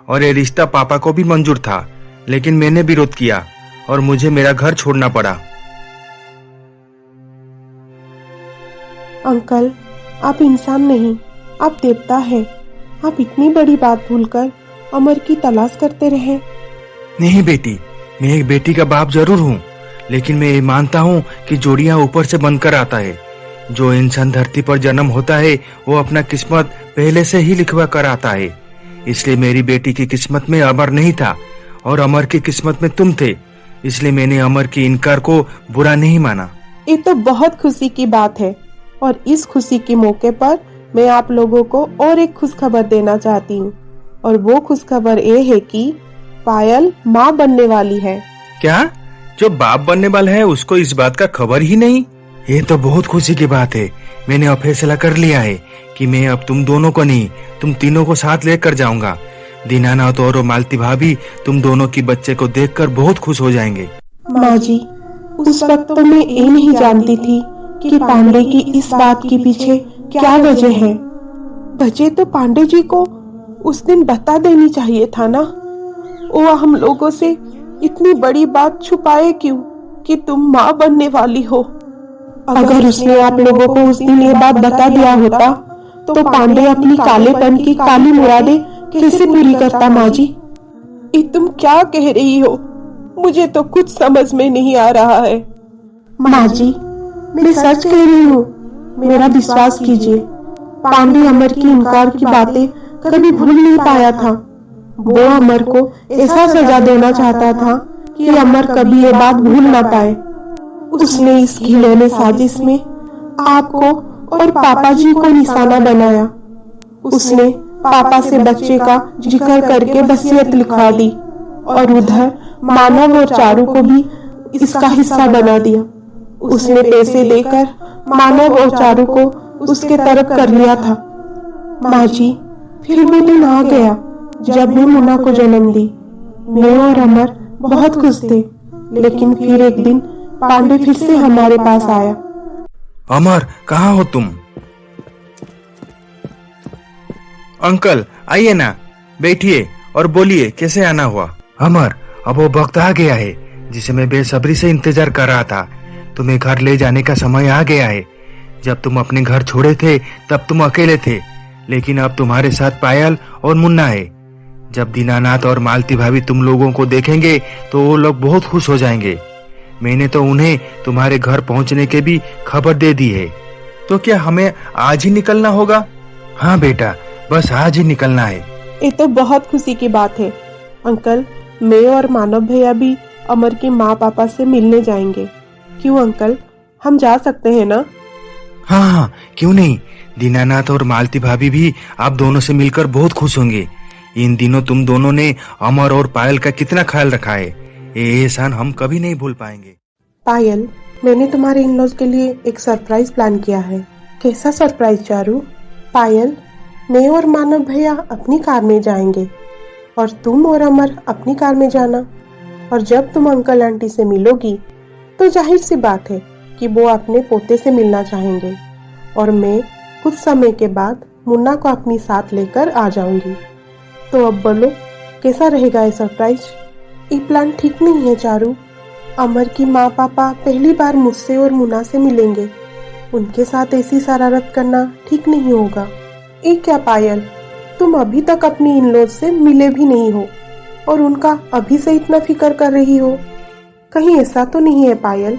और ये रिश्ता पापा को भी मंजूर था, लेकिन मैंने विरोध किया और मुझे मेरा घर छोड़ना पड़ा। अंकल, आप इंसान नहीं, आप देवता हैं। आप इतनी बड़ी बात भूलकर अमर की तलाश करते रहे। नहीं बेटी, मैं एक बेटी का बाप जरूर हूँ, लेकिन मैं ये मानता हूँ कि जोड़ियाँ ऊपर से बनकर आता है। जो इंसान धरती पर जन्म होता है वो अपना किस्मत पहले से ही लिखवा कर आता है। इसलिए मेरी बेटी की किस्मत में अमर नहीं था और अमर की किस्मत में तुम थे। इसलिए मैंने अमर की इनकार को बुरा नहीं माना। ये तो बहुत खुशी की बात है, और इस खुशी के मौके पर मैं आप लोगों को और एक खुश खबर देना चाहती हूँ। और वो खुशखबर ये है कि पायल माँ बनने वाली है। क्या? जो बाप बनने वाला है उसको इस बात का खबर ही नहीं? ये तो बहुत खुशी की बात है। मैंने अब फैसला कर लिया है कि मैं अब तुम दोनों को नहीं, तुम तीनों को साथ लेकर जाऊंगा। दीनानाथ और मालती भाभी तुम दोनों की बच्चे को देखकर बहुत खुश हो जाएंगे। माँ जी, उस वक्त तो मैं ये नहीं जानती थी कि पांडे की इस बात के पीछे क्या वजह है। वजह तो पांडे जी को उस दिन बता देनी चाहिए था ना। वो हम लोगों से इतनी बड़ी बात छुपाए क्यों कि तुम माँ बनने वाली हो? अगर उसने आप लोगों को उस दिन ये बात बता दिया होता तो पांडे अपनी कालेपन की काली मुरादें कैसे पूरी करता माँ जी? ये तुम क्या कह रही हो? मुझे तो कुछ समझ में नहीं आ रहा है। माँ जी, मैं सच कह रही हूँ, मेरा विश्वास कीजिए। पांडे अमर की इनकार की बातें कभी भूल नहीं पाया था। वो अमर को ऐसा सजा देना चाहता था कि अमर कभी ये बात भूल ना पाए। उसने इस घिनौनी साजिश में आपको और पापा जी को निशाना बनाया। उसने पापा से बच्चे का जिक्र करके वसीयत लिखवा दी और उधर मानव और चारू को भी इसका हिस्सा बना दिया। उसने पैसे देकर मानव और चारू को उसके तरफ कर लिया था। माँ जी, फिर वो दिन आ गया जब मैं मुन्ना को जन्म दी। मैं और अमर बहुत खुश थे, लेकिन फिर एक दिन पांडे फिर से हमारे पास आया। अमर, कहाँ हो तुम? अंकल आइए ना, बैठिए और बोलिए कैसे आना हुआ। अमर, अब वो वक्त आ गया है जिसे मैं बेसब्री से इंतजार कर रहा था। तुम्हें घर ले जाने का समय आ गया है। जब तुम अपने घर छोड़े थे तब तुम अकेले थे, लेकिन अब तुम्हारे साथ पायल और मुन्ना है। जब दीनानाथ और मालती भाभी तुम लोगों को देखेंगे तो वो लोग बहुत खुश हो जाएंगे। मैंने तो उन्हें तुम्हारे घर पहुंचने के भी खबर दे दी है। तो क्या हमें आज ही निकलना होगा? हाँ बेटा, बस आज ही निकलना है। ये तो बहुत खुशी की बात है अंकल। मैं और मानव भैया भी अमर के माँ पापा से मिलने जाएंगे। क्यों अंकल, हम जा सकते हैं ना? हाँ, क्यों नहीं। दीनानाथ और मालती भाभी भी आप दोनों से मिलकर बहुत खुश होंगे। इन दिनों तुम दोनों ने अमर और पायल का कितना ख्याल रखा है, ये एहसान हम कभी नहीं भूल पाएंगे। पायल, मैंने तुम्हारे इन लॉज के लिए एक सरप्राइज प्लान किया है। कैसा सरप्राइज चारू? पायल, मैं और मानव भैया अपनी कार में जाएंगे और तुम और अमर अपनी कार में जाना। और जब तुम अंकल आंटी से मिलोगी तो जाहिर सी बात है कि वो अपने पोते से मिलना चाहेंगे और मैं कुछ समय के बाद मुन्ना को अपनी साथ लेकर आ जाऊंगी। तो अब बोलो, कैसा रहेगा ये सरप्राइज? ये प्लान ठीक नहीं है चारू। अमर की माँ पापा पहली बार मुझसे और मुन्ना से मिलेंगे। उनके साथ ऐसी शरारत करना ठीक नहीं होगा। ये क्या पायल, तुम अभी तक अपनी इन-लॉज से मिले भी नहीं हो और उनका अभी से इतना फिक्र कर रही हो। कहीं ऐसा तो नहीं है पायल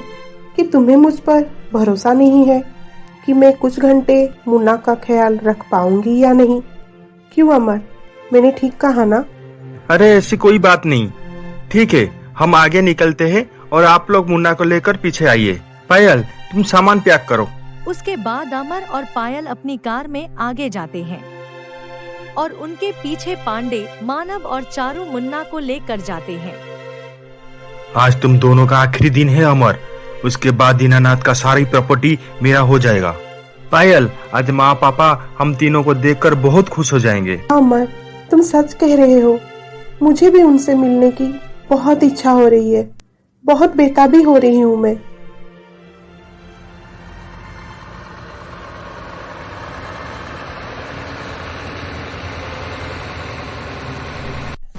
कि तुम्हें मुझ पर भरोसा नहीं है कि मैं कुछ घंटे मुन्ना का ख्याल रख पाऊंगी या नहीं? क्यों अमर, मैंने ठीक कहा ना? अरे ऐसी कोई बात नहीं। ठीक है, हम आगे निकलते हैं और आप लोग मुन्ना को लेकर पीछे आइए। पायल, तुम सामान पैक करो। उसके बाद अमर और पायल अपनी कार में आगे जाते हैं और उनके पीछे पांडे, मानव और चारू मुन्ना को लेकर जाते हैं। आज तुम दोनों का आखिरी दिन है अमर, उसके बाद दीनानाथ का सारी प्रॉपर्टी मेरा हो जाएगा। पायल, आज माँ पापा हम तीनों को देखकर बहुत खुश हो जाएंगे। अमर, तुम सच कह रहे हो। मुझे भी उनसे मिलने की बहुत इच्छा हो रही है। बहुत बेताबी हो रही हूँ मैं।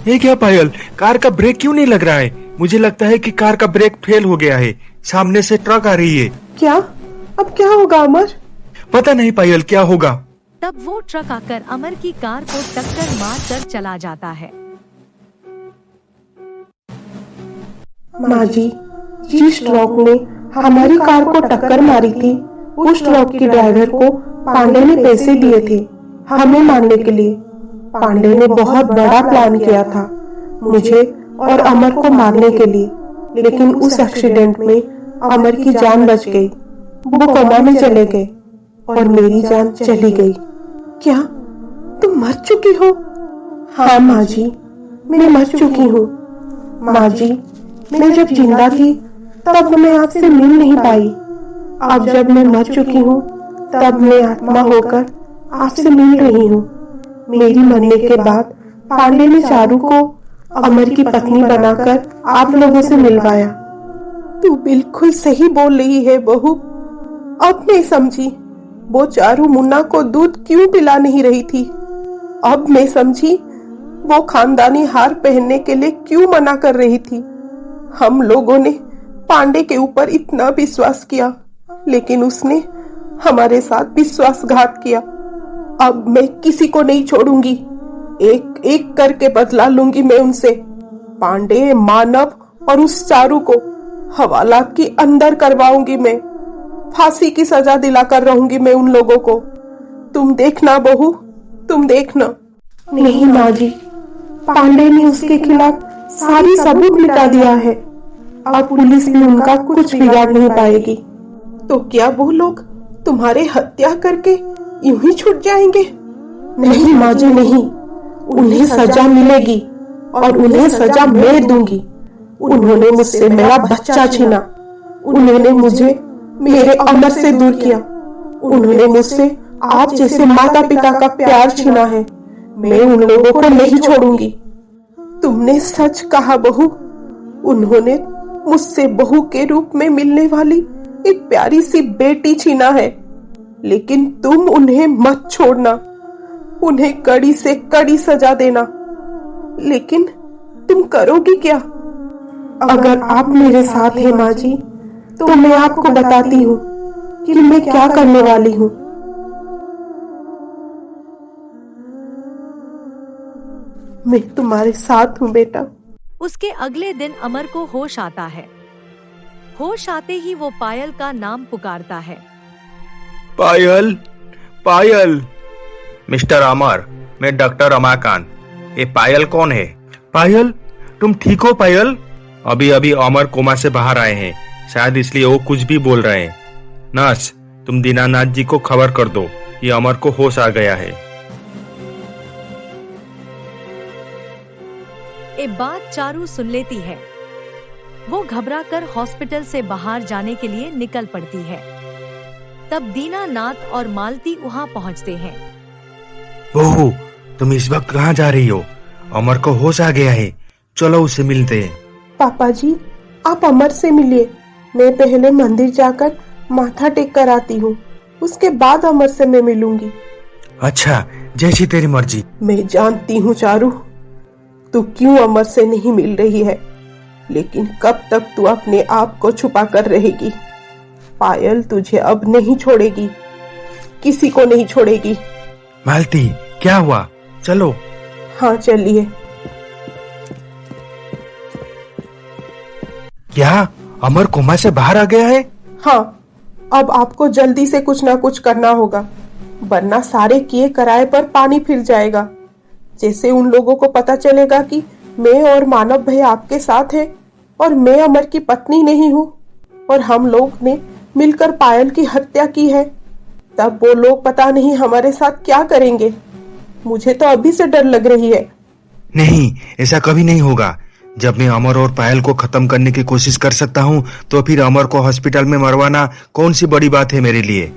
ये क्या पायल, कार का ब्रेक क्यों नहीं लग रहा है? मुझे लगता है कि कार का ब्रेक फेल हो गया है। सामने से ट्रक आ रही है। क्या? अब क्या होगा अमर? पता नहीं पायल, क्या होगा। तब वो ट्रक आकर अमर की कार को टक्कर मारकर चला जाता है। माँ जी, जिस ट्रक ने हमारी कार को टक्कर मारी थी, उस ट्रक के ड्राइवर को पांडे ने पैसे दिए थे हमें मारने के लिए। पांडे ने बहुत बड़ा प्लान किया था मुझे और अमर को मारने के लिए, लेकिन उस एक्सीडेंट में अमर की जान बच गई। वो कोमा में चले गए और मेरी जान चली गई। क्या तुम मर चुकी हो? हाँ माँ जी, मैं मर चुकी हूँ। माँ जी, मैं जब जिंदा थी तब मैं आपसे मिल नहीं पाई। अब जब मैं मर चुकी हूँ तब मैं आत्मा होकर आपसे मिल रही हूँ। मेरी मरने के बाद पांडे ने चारू को अमर की पत्नी बनाकर आप लोगों से मिलवाया। तू बिल्कुल सही बोल रही है बहू। अब मैं समझी वो चारू मुन्ना को दूध क्यों पिला नहीं रही थी। अब मैं समझी वो खानदानी हार पहनने के लिए क्यों मना कर रही थी। हम लोगों ने पांडे के ऊपर इतना विश्वास किया, लेकिन उसने हमारे साथ विश्वासघात किया। अब मैं किसी को नहीं छोड़ूंगी, एक एक करके बदला लूंगी मैं उनसे। पांडे, मानव और उस चारू को हवालात के अंदर करवाऊंगी मैं। फांसी की सजा दिलाकर रहूंगी मैं उन लोगों को। तुम देखना बहू, तुम देखना। नहीं माँ जी, पांडे ने उसके खिलाफ सारी सबूत मिटा दिया है। अब पुलिस भी उनका कुछ बिगाड़ नहीं पाएगी। तो क्या वो लोग तुम्हारे हत्या करके यूं ही छूट जाएंगे? नहीं माँ जी, नहीं। उन्हें सजा मिलेगी और उन्हें सजा मैं दूंगी। उन्होंने मुझसे मेरा बच्चा छीना। उन्होंने मुझे मेरे अमर से दूर किया। उन्होंने मुझसे आप जैसे माता पिता का प्यार छीना है। मैं उन लोगों को नहीं छोड़ूंगी। तुमने सच कहा बहू। उन्होंने मुझसे बहू के रूप में मिलने वाली एक प्यारी सी बेटी छीना है, लेकिन तुम उन्हें मत छोड़ना। उन्हें कड़ी से कड़ी सजा देना। लेकिन तुम करोगी क्या? अगर आप मेरे साथ हैं माँ जी, तो मैं आपको बताती हूँ कि मैं क्या करने वाली हूँ। मैं तुम्हारे साथ हूँ बेटा। उसके अगले दिन अमर को होश आता है। होश आते ही वो पायल का नाम पुकारता है। पायल, पायल। मिस्टर अमर, मैं डॉक्टर रमाकांत। ये पायल कौन है? पायल, तुम ठीक हो पायल? अभी अभी अमर कोमा से बाहर आए हैं, शायद इसलिए वो कुछ भी बोल रहे हैं। नर्स, तुम दीनानाथ जी को खबर कर दो कि अमर को होश आ गया है। ये बात चारू सुन लेती है। वो घबराकर हॉस्पिटल से बाहर जाने के लिए निकल पड़ती है। तब दीनानाथ और मालती वहां पहुंचते हैं। बहू, तुम इस वक्त कहाँ जा रही हो? अमर को होश आ गया है, चलो उससे मिलते हैं। पापा जी, आप अमर से मिलिए। मैं पहले मंदिर जाकर माथा टेक कर आती हूँ, उसके बाद अमर से मैं मिलूंगी। अच्छा, जैसी तेरी मर्जी। मैं जानती हूँ चारू, तू क्यों अमर से नहीं मिल रही है, लेकिन कब तक तू अपने आप को छुपा कर रहेगी? पायल तुझे अब नहीं छोड़ेगी, किसी को नहीं छोड़ेगी। मालती, क्या हुआ? चलो। हाँ चलिए। क्या अमर कोमा से बाहर आ गया है? हाँ, अब आपको जल्दी से कुछ ना कुछ करना होगा, वरना सारे किए कराए पर पानी फिर जाएगा। जैसे उन लोगों को पता चलेगा कि मैं और मानव भाई आपके साथ है और मैं अमर की पत्नी नहीं हूँ और हम लोग ने मिलकर पायल की हत्या की है, तब वो लोग पता नहीं हमारे साथ क्या करेंगे। मुझे तो अभी से डर लग रही है। नहीं, ऐसा कभी नहीं होगा। जब मैं अमर और पायल को खत्म करने की कोशिश कर सकता हूँ, तो फिर अमर को हॉस्पिटल में मरवाना कौन सी बड़ी बात है मेरे लिए।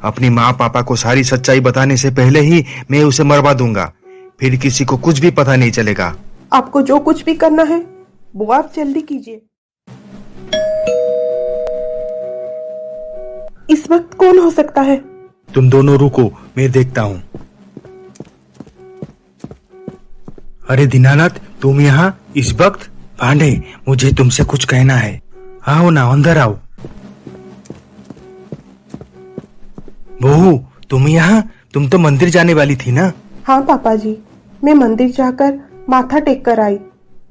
अपनी माँ पापा को सारी सच्चाई बताने से पहले ही मैं उसे मरवा दूंगा, फिर किसी को कुछ भी पता नहीं चलेगा। आपको जो कुछ भी करना है वो आप जल्दी कीजिए। इस वक्त कौन हो सकता है? तुम दोनों रुको, मैं देखता हूँ। अरे दीनानाथ, तुम यहाँ इस वक्त? पांडे, मुझे तुमसे कुछ कहना है। आओ ना, अंदर आओ। बहू, तुम यहाँ? तुम तो मंदिर जाने वाली थी ना? हाँ पापा जी, मैं मंदिर जाकर माथा टेक कर आई।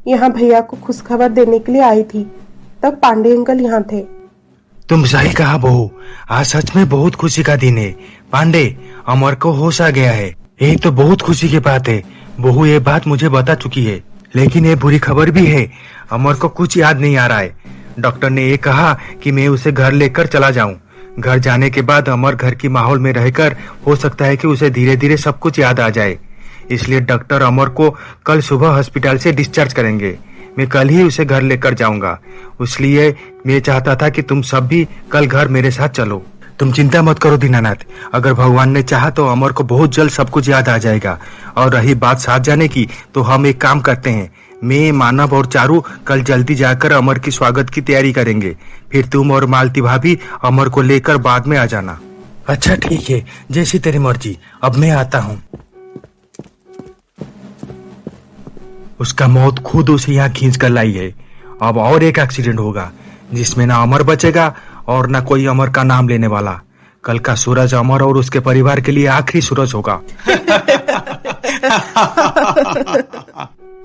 यहाँ भैया को खुशखबर देने के लिए आई थी, तब पांडे अंकल यहाँ थे। तुम सही कहा बहू, आज सच में बहुत खुशी का दिन है। पांडे, अमर को होश आ गया है, ये तो बहुत खुशी की बात है। बहू ये बात मुझे बता चुकी है, लेकिन ये बुरी खबर भी है। अमर को कुछ याद नहीं आ रहा है। डॉक्टर ने ये कहा कि मैं उसे घर लेकर चला जाऊं। घर जाने के बाद अमर घर की माहौल में रहकर हो सकता है कि उसे धीरे धीरे सब कुछ याद आ जाए। इसलिए डॉक्टर अमर को कल सुबह हॉस्पिटल से डिस्चार्ज करेंगे। मैं कल ही उसे घर लेकर जाऊंगा, इसलिए मैं चाहता था कि तुम सब भी कल घर मेरे साथ चलो। तुम चिंता मत करो दीनानाथ, अगर भगवान ने चाहा तो अमर को बहुत जल्द सब कुछ याद आ जाएगा। और रही बात साथ जाने की, तो हम एक काम करते हैं, मैं, मानव और चारू कल जल्दी जाकर अमर की स्वागत की तैयारी करेंगे। फिर तुम और मालती भाभी अमर को लेकर बाद में आ जाना। अच्छा ठीक है, जैसी तेरी मर्जी, अब मैं आता हूँ। उसका मौत खुद उसे यहाँ खींच कर लाई है। अब और एक एक्सीडेंट होगा जिसमें ना अमर बचेगा और ना कोई अमर का नाम लेने वाला। कल का सूरज अमर और उसके परिवार के लिए आखिरी सूरज होगा।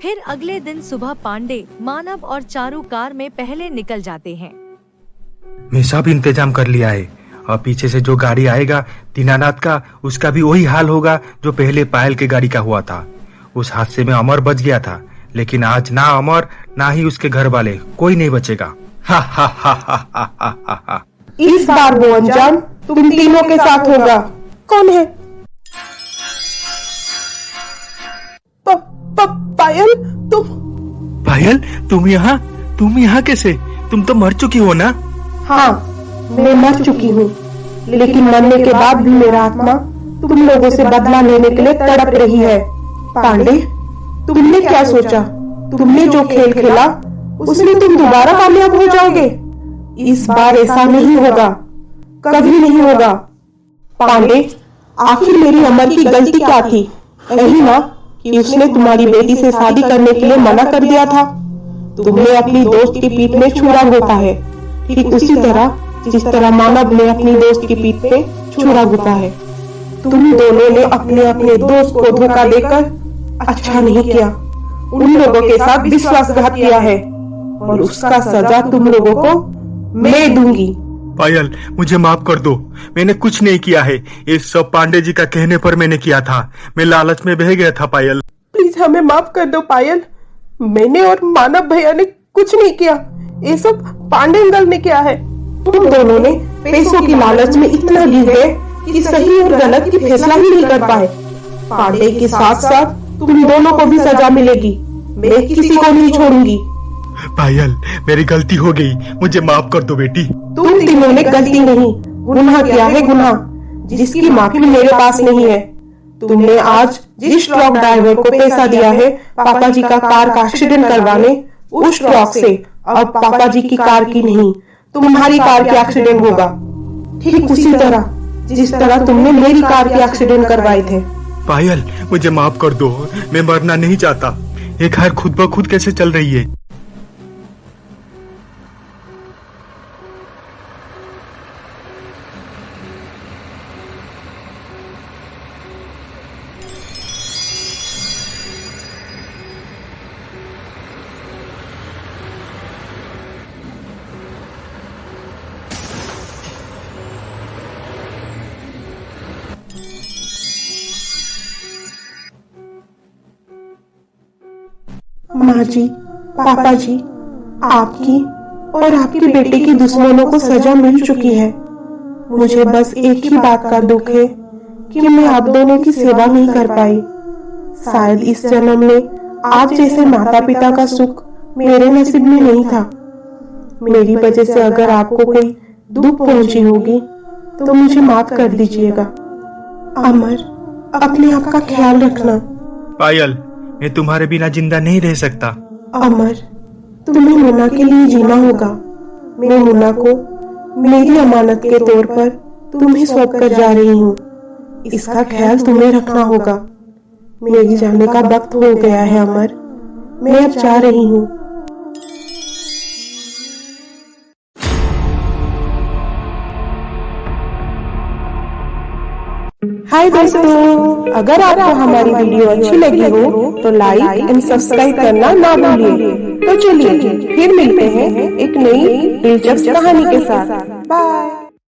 फिर अगले दिन सुबह पांडे, मानव और चारू कार में पहले निकल जाते हैं। मैं सब इंतजाम कर लिया है। अब पीछे से जो गाड़ी आएगा दीनानाथ का, उसका भी वही हाल होगा जो पहले पायल की गाड़ी का हुआ था। उस हादसे में अमर बच गया था, लेकिन आज ना अमर ना ही उसके घर वाले कोई नहीं बचेगा। इस बार वो अंजाम तुम तीनों के साथ होगा। कौन है? पायल, पायल, तुम यहाँ कैसे? तुम तो मर चुकी हो ना? हाँ, मैं मर चुकी हूँ, लेकिन मरने के बाद भी मेरा आत्मा तुम लोगों से बदला लेने के लिए तड़प रही है। पांडे, तुमने क्या सोचा? तुमने जो खेल खेला उसमें तुम दोबारा कामयाब हो जाओगे। इस बार ऐसा नहीं होगा, कभी नहीं होगा। पांडे, आखिर मेरी अमर की गलती क्या थी? यही ना कि उसने तुम्हारी बेटी से शादी करने के लिए मना कर दिया था। तुमने अपनी दोस्त की पीठ में छुरा घोंपा है, ठीक उसी तरह जिस तरह मानव ने अपनी दोस्त की पीठ पे छुरा घोंपा है। तुम दोनों ने अपने अपने दोस्त को धोखा देकर अच्छा नहीं किया। उन लोगों के साथ विश्वासघात किया है और उसका सजा तुम लोगों को मैं दूंगी। पायल, मुझे माफ कर दो, मैंने कुछ नहीं किया है। ये सब पांडे जी का कहने पर मैंने किया था। मैं लालच में बह गया था। पायल, प्लीज हमें माफ कर दो पायल। मैंने और मानव भैया ने कुछ नहीं किया, ये सब पांडे अंकल ने किया है। तुम दोनों ने पैसों की लालच में इतना गिर गए कि सही और गलत की फैसला ही नहीं कर पाए। पांडे के साथ साथ तुम दोनों को भी सजा मिलेगी। मैं किसी को नहीं छोड़ूंगी। पायल, मेरी गलती हो गई, मुझे माफ कर दो बेटी। तुम तीनों ने गलती नहीं, गुनाह किया है, गुनाह जिसकी माफी मेरे पास नहीं है। तुमने आज जिस ट्रक ड्राइवर को पैसा दिया है पापा जी का कार का एक्सीडेंट करवाने, उस ट्रक से अब पापा जी की कार की नहीं, तुम्हारी कार की एक्सीडेंट होगा। ठीक उसी तरह जिस तरह तुमने मेरी कार के एक्सीडेंट करवाए थे। पायल, मुझे माफ कर दो, मैं मरना नहीं चाहता। ये कार खुद ब खुद कैसे चल रही है? माँ जी, पापा जी, आपकी और आपके बेटे की दुश्मनों को सजा मिल चुकी है। मुझे बस एक ही बात का दुख है कि मैं आप दोनों की सेवा नहीं कर पाई। शायद इस जन्म में आप जैसे माता पिता का सुख मेरे नसीब में नहीं था। मेरी वजह से अगर आपको कोई दुख पहुंची होगी तो मुझे माफ कर दीजिएगा। अमर, अपने आप का ख्याल रखना। पायल, मैं तुम्हारे बिना जिंदा नहीं रह सकता। अमर, तुम्हें मुन्ना के लिए जीना होगा। मैं मुन्ना को मेरी अमानत के तौर पर तुम्हें सौंप कर जा रही हूँ। इसका ख्याल तुम्हें रखना होगा। मेरी जाने का वक्त हो गया है अमर, मैं अब जा रही हूँ। हाय दोस्तों, अगर आपको हमारी वीडियो अच्छी लगी हो तो लाइक एंड सब्सक्राइब करना ना भूलिए। तो चलिए फिर मिलते हैं एक नई दिलचस्प कहानी के साथ। बाय।